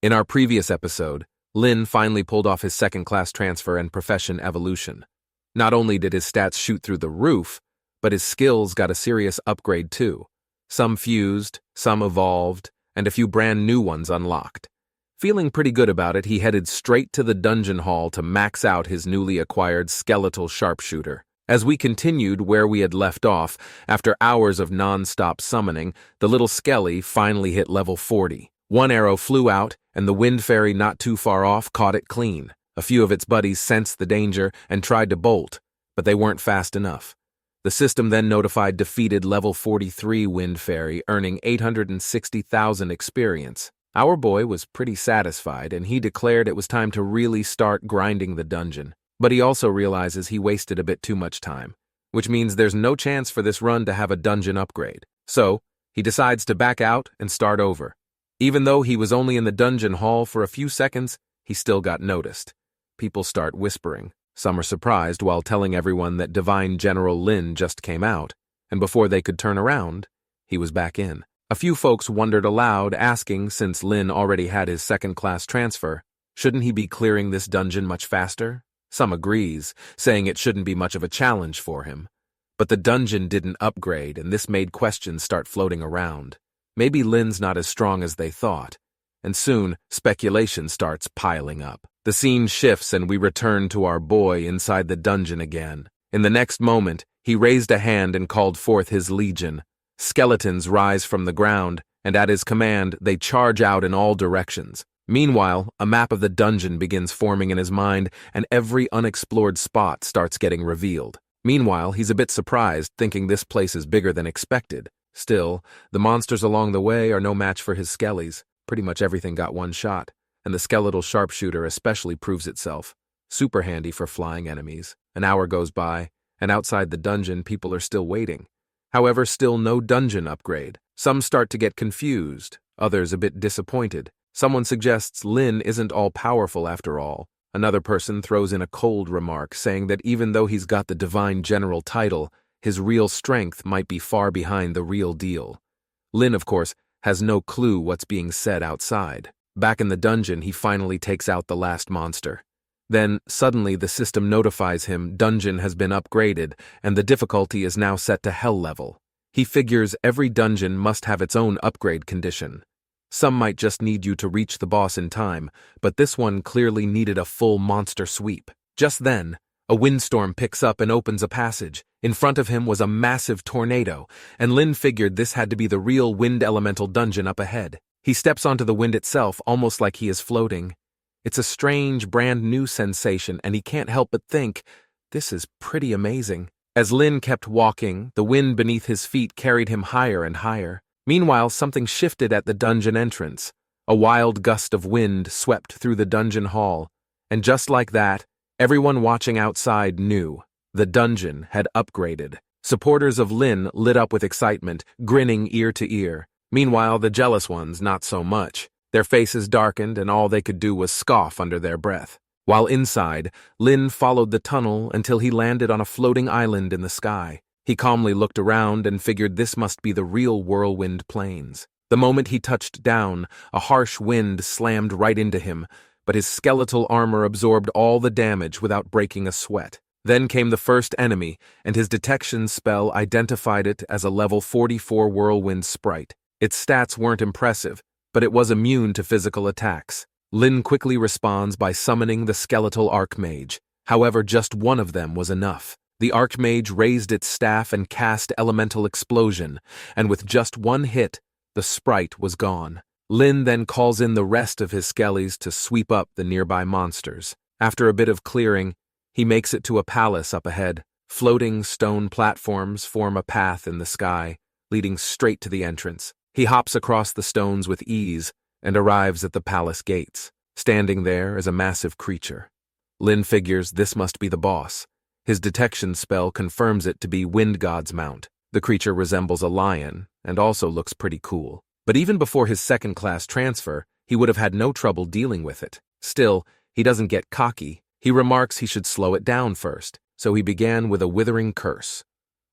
In our previous episode, Lin finally pulled off his second-class transfer and profession evolution. Not only did his stats shoot through the roof, but his skills got a serious upgrade too. Some fused, some evolved, and a few brand new ones unlocked. Feeling pretty good about it, he headed straight to the dungeon hall to max out his newly acquired skeletal sharpshooter. As we continued where we had left off, after hours of non-stop summoning, the little skelly finally hit level 40. One arrow flew out, and the wind fairy not too far off caught it clean. A few of its buddies sensed the danger and tried to bolt, but they weren't fast enough. The system then notified defeated level 43 wind fairy, earning 860,000 experience. Our boy was pretty satisfied, and he declared it was time to really start grinding the dungeon. But he also realizes he wasted a bit too much time, which means there's no chance for this run to have a dungeon upgrade. So, he decides to back out and start over. Even though he was only in the dungeon hall for a few seconds, he still got noticed. People start whispering. Some are surprised while telling everyone that Divine General Lin just came out, and before they could turn around, he was back in. A few folks wondered aloud, asking, since Lin already had his second-class transfer, shouldn't he be clearing this dungeon much faster? Some agrees, saying it shouldn't be much of a challenge for him. But the dungeon didn't upgrade, and this made questions start floating around. Maybe Lin's not as strong as they thought. And soon, speculation starts piling up. The scene shifts and we return to our boy inside the dungeon again. In the next moment, he raised a hand and called forth his legion. Skeletons rise from the ground, and at his command, they charge out in all directions. Meanwhile, a map of the dungeon begins forming in his mind, and every unexplored spot starts getting revealed. Meanwhile, he's a bit surprised, thinking this place is bigger than expected. Still, the monsters along the way are no match for his skellies. Pretty much everything got one shot, and the skeletal sharpshooter especially proves itself. Super handy for flying enemies. An hour goes by, and outside the dungeon people are still waiting. However, still no dungeon upgrade. Some start to get confused, others a bit disappointed. Someone suggests Lin isn't all-powerful after all. Another person throws in a cold remark, saying that even though he's got the Divine General title, his real strength might be far behind the real deal. Lin, of course, has no clue what's being said outside. Back in the dungeon, he finally takes out the last monster. Then, suddenly, the system notifies him dungeon has been upgraded, and the difficulty is now set to hell level. He figures every dungeon must have its own upgrade condition. Some might just need you to reach the boss in time, but this one clearly needed a full monster sweep. Just then, a windstorm picks up and opens a passage. In front of him was a massive tornado, and Lin figured this had to be the real wind elemental dungeon up ahead. He steps onto the wind itself, almost like he is floating. It's a strange, brand new sensation, and he can't help but think, this is pretty amazing. As Lin kept walking, the wind beneath his feet carried him higher and higher. Meanwhile, something shifted at the dungeon entrance. A wild gust of wind swept through the dungeon hall, and just like that, everyone watching outside knew the dungeon had upgraded. Supporters of Lin lit up with excitement, grinning ear to ear. Meanwhile, the jealous ones not so much. Their faces darkened, and all they could do was scoff under their breath. While inside, Lin followed the tunnel until he landed on a floating island in the sky. He calmly looked around and figured this must be the real whirlwind plains. The moment he touched down, a harsh wind slammed right into him, but his skeletal armor absorbed all the damage without breaking a sweat. Then came the first enemy, and his detection spell identified it as a level 44 whirlwind sprite. Its stats weren't impressive, but it was immune to physical attacks. Lin quickly responds by summoning the skeletal archmage. However, just one of them was enough. The archmage raised its staff and cast elemental explosion, and with just one hit, the sprite was gone. Lin then calls in the rest of his skellies to sweep up the nearby monsters. After a bit of clearing, he makes it to a palace up ahead. Floating stone platforms form a path in the sky, leading straight to the entrance. He hops across the stones with ease and arrives at the palace gates. Standing there is a massive creature. Lin figures this must be the boss. His detection spell confirms it to be Wind God's mount. The creature resembles a lion and also looks pretty cool. But even before his second-class transfer, he would have had no trouble dealing with it. Still, he doesn't get cocky. He remarks he should slow it down first, so he began with a withering curse.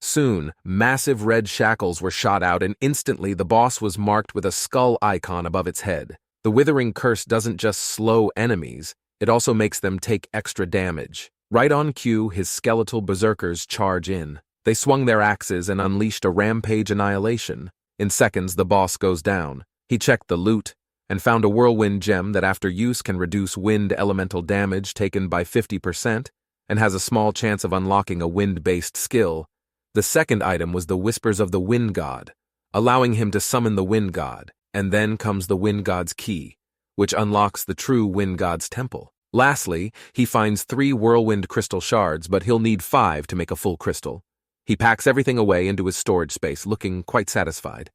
Soon, massive red shackles were shot out, and instantly the boss was marked with a skull icon above its head. The Withering Curse doesn't just slow enemies, it also makes them take extra damage. Right on cue, his skeletal berserkers charge in. They swung their axes and unleashed a rampage annihilation. In seconds, the boss goes down. He checked the loot and found a whirlwind gem that after use can reduce wind elemental damage taken by 50% and has a small chance of unlocking a wind-based skill. The second item was the Whispers of the Wind God, allowing him to summon the Wind God, and then comes the Wind God's key, which unlocks the true Wind God's temple. Lastly, he finds 3 whirlwind crystal shards, but he'll need 5 to make a full crystal. He packs everything away into his storage space, looking quite satisfied.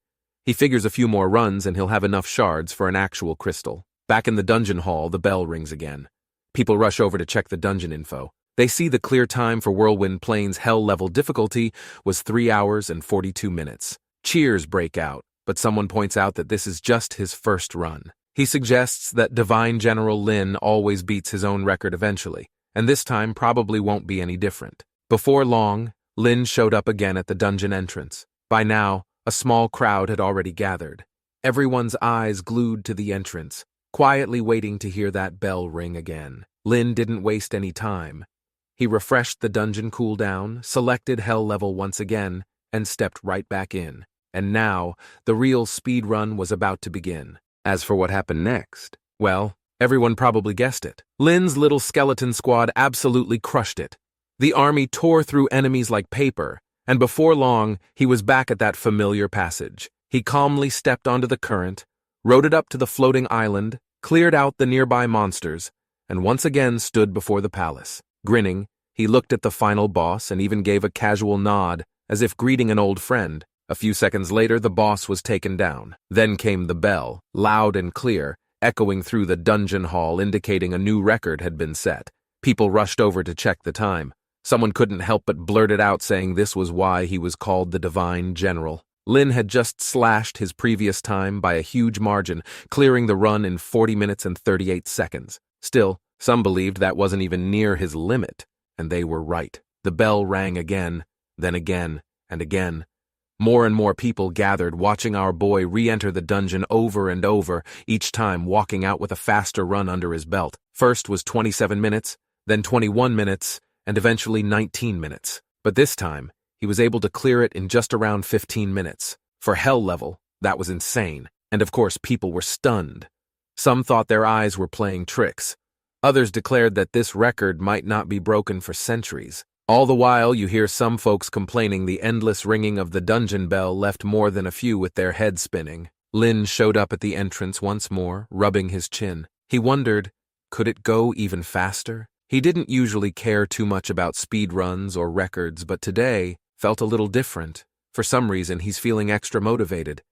He figures a few more runs and he'll have enough shards for an actual crystal. Back in the dungeon hall, the bell rings again. People rush over to check the dungeon info. They see the clear time for Whirlwind Plains Hell-level difficulty was 3 hours and 42 minutes. Cheers break out, but someone points out that this is just his first run. He suggests that Divine General Lin always beats his own record eventually, and this time probably won't be any different. Before long, Lin showed up again at the dungeon entrance. By now, a small crowd had already gathered. Everyone's eyes glued to the entrance, quietly waiting to hear that bell ring again. Lin didn't waste any time. He refreshed the dungeon cooldown, selected Hell level once again, and stepped right back in. And now, the real speed run was about to begin. As for what happened next, well, everyone probably guessed it. Lin's little skeleton squad absolutely crushed it. The army tore through enemies like paper, and before long, he was back at that familiar passage. He calmly stepped onto the current, rode it up to the floating island, cleared out the nearby monsters, and once again stood before the palace. Grinning, he looked at the final boss and even gave a casual nod, as if greeting an old friend. A few seconds later, the boss was taken down. Then came the bell, loud and clear, echoing through the dungeon hall, indicating a new record had been set. People rushed over to check the time. Someone couldn't help but blurt it out, saying this was why he was called the Divine General. Lin had just slashed his previous time by a huge margin, clearing the run in 40 minutes and 38 seconds. Still, some believed that wasn't even near his limit, and they were right. The bell rang again, then again, and again. More and more people gathered, watching our boy re-enter the dungeon over and over, each time walking out with a faster run under his belt. First was 27 minutes, then 21 minutes, and eventually 19 minutes. But this time, he was able to clear it in just around 15 minutes. For Hell level, that was insane, and of course people were stunned. Some thought their eyes were playing tricks. Others declared that this record might not be broken for centuries. All the while, you hear some folks complaining the endless ringing of the dungeon bell left more than a few with their heads spinning. Lin showed up at the entrance once more, rubbing his chin. He wondered, could it go even faster? He didn't usually care too much about speed runs or records, but today felt a little different. For some reason, he's feeling extra motivated.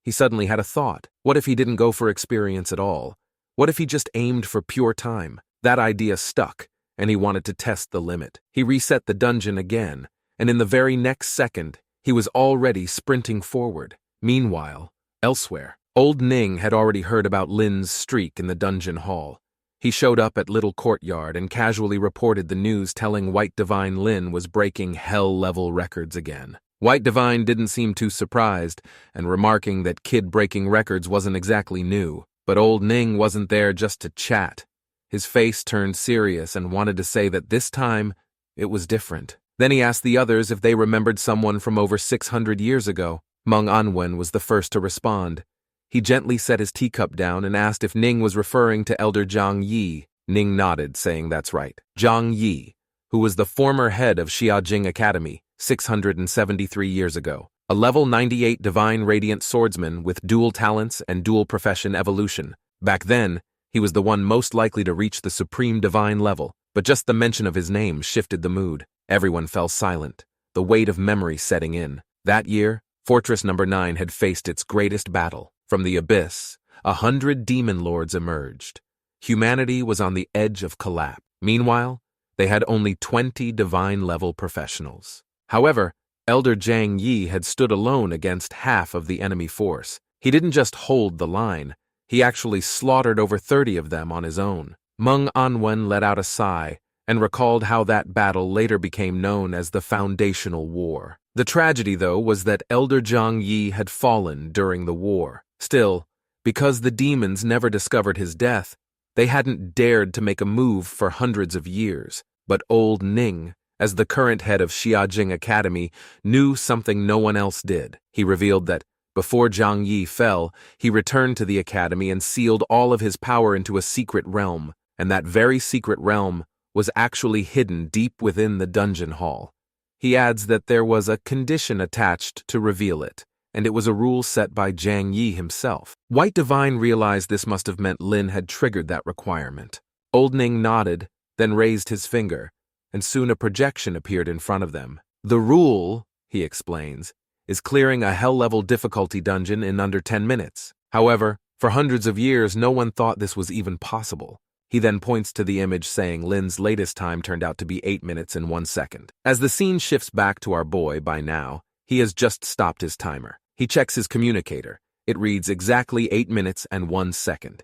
He suddenly had a thought. What if he didn't go for experience at all? What if he just aimed for pure time? That idea stuck, and he wanted to test the limit. He reset the dungeon again, and in the very next second, he was already sprinting forward. Meanwhile, elsewhere, old Ning had already heard about Lin's streak in the dungeon hall. He showed up at Little Courtyard and casually reported the news, telling White Divine Lin was breaking Hell-level records again. White Divine didn't seem too surprised, and remarking that kid breaking records wasn't exactly new. But old Ning wasn't there just to chat. His face turned serious and wanted to say that this time, it was different. Then he asked the others if they remembered someone from over 600 years ago. Meng Anwen was the first to respond. He gently set his teacup down and asked if Ning was referring to Elder Zhang Yi. Ning nodded, saying that's right. Zhang Yi, who was the former head of Xiaojing Academy 673 years ago. A level 98 divine radiant swordsman with dual talents and dual profession evolution. Back then, he was the one most likely to reach the supreme divine level, but just the mention of his name shifted the mood. Everyone fell silent, the weight of memory setting in. That year, Fortress No. 9 had faced its greatest battle. From the abyss, 100 demon lords emerged. Humanity was on the edge of collapse. Meanwhile, they had only 20 divine-level professionals. However, Elder Zhang Yi had stood alone against half of the enemy force. He didn't just hold the line, he actually slaughtered over 30 of them on his own. Meng Anwen let out a sigh and recalled how that battle later became known as the Foundational War. The tragedy, though, was that Elder Zhang Yi had fallen during the war. Still, Because the demons never discovered his death, they hadn't dared to make a move for hundreds of years. But old Ning, as the current head of Xiajing Academy, knew something no one else did. He revealed that, before Zhang Yi fell, he returned to the academy and sealed all of his power into a secret realm, and that very secret realm was actually hidden deep within the dungeon hall. He adds that there was a condition attached to reveal it, and it was a rule set by Zhang Yi himself. White Divine realized this must have meant Lin had triggered that requirement. Old Ning nodded, then raised his finger, and soon a projection appeared in front of them. The rule, he explains, is clearing a hell-level difficulty dungeon in under 10 minutes. However, for hundreds of years, no one thought this was even possible. He then points to the image saying Lin's latest time turned out to be 8 minutes and 1 second. As the scene shifts back to our boy, by now, he has just stopped his timer. He checks his communicator. It reads exactly 8 minutes and 1 second.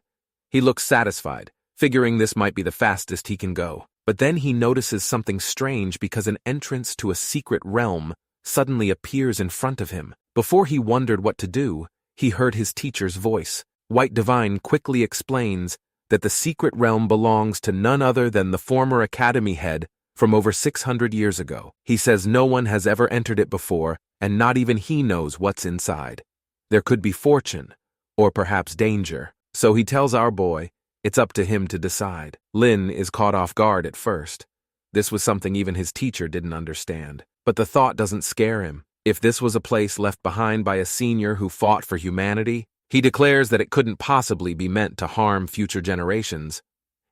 He looks satisfied, figuring this might be the fastest he can go. But then he notices something strange because an entrance to a secret realm suddenly appears in front of him. Before he wondered what to do, he heard his teacher's voice. White Divine quickly explains that the secret realm belongs to none other than the former academy head from over 600 years ago. He says no one has ever entered it before, and not even he knows what's inside. There could be fortune, or perhaps danger. So he tells our boy it's up to him to decide. Lin is caught off guard at first. This was something even his teacher didn't understand. But the thought doesn't scare him. If this was a place left behind by a senior who fought for humanity, he declares that it couldn't possibly be meant to harm future generations.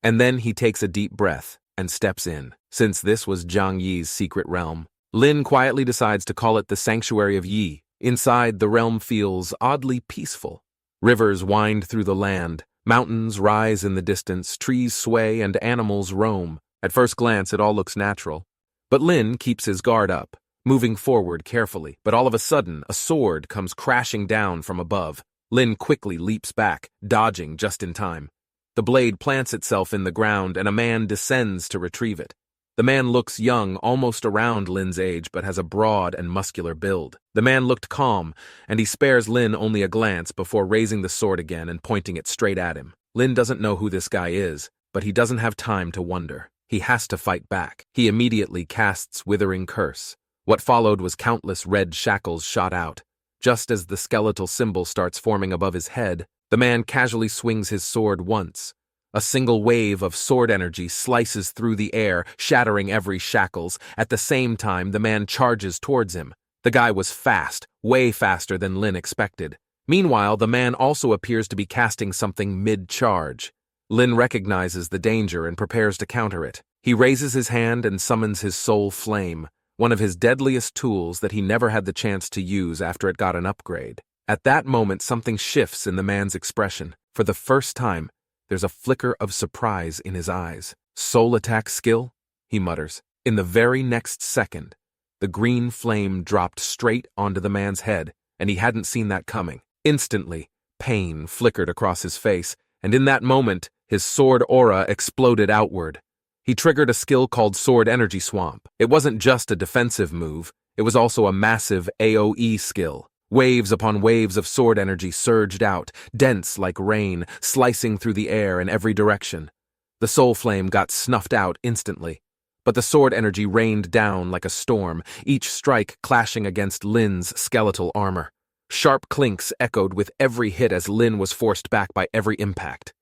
And then he takes a deep breath and steps in. Since this was Zhang Yi's secret realm, Lin quietly decides to call it the Sanctuary of Yi. Inside, the realm feels oddly peaceful. Rivers wind through the land, mountains rise in the distance, trees sway, and animals roam. At first glance, it all looks natural. But Lin keeps his guard up, moving forward carefully. But all of a sudden, a sword comes crashing down from above. Lin quickly leaps back, dodging just in time. The blade plants itself in the ground, and a man descends to retrieve it. The man looks young, almost around Lin's age, but has a broad and muscular build. The man looked calm, and he spares Lin only a glance before raising the sword again and pointing it straight at him. Lin doesn't know who this guy is, but he doesn't have time to wonder. He has to fight back. He immediately casts Withering Curse. What followed was countless red shackles shot out. Just as the skeletal symbol starts forming above his head, the man casually swings his sword once. A single wave of sword energy slices through the air, shattering every shackles. At the same time, the man charges towards him. The guy was fast, way faster than Lin expected. Meanwhile, the man also appears to be casting something mid-charge. Lin recognizes the danger and prepares to counter it. He raises his hand and summons his soul flame, one of his deadliest tools that he never had the chance to use after it got an upgrade. At that moment, something shifts in the man's expression. For the first time, there's a flicker of surprise in his eyes. Soul attack skill? He mutters. In the very next second, the green flame dropped straight onto the man's head, and he hadn't seen that coming. Instantly, pain flickered across his face, and in that moment, his sword aura exploded outward. He triggered a skill called Sword Energy Swamp. It wasn't just a defensive move, it was also a massive AoE skill. Waves upon waves of sword energy surged out, dense like rain, slicing through the air in every direction. The soul flame got snuffed out instantly, but the sword energy rained down like a storm, each strike clashing against Lin's skeletal armor. Sharp clinks echoed with every hit as Lin was forced back by every impact.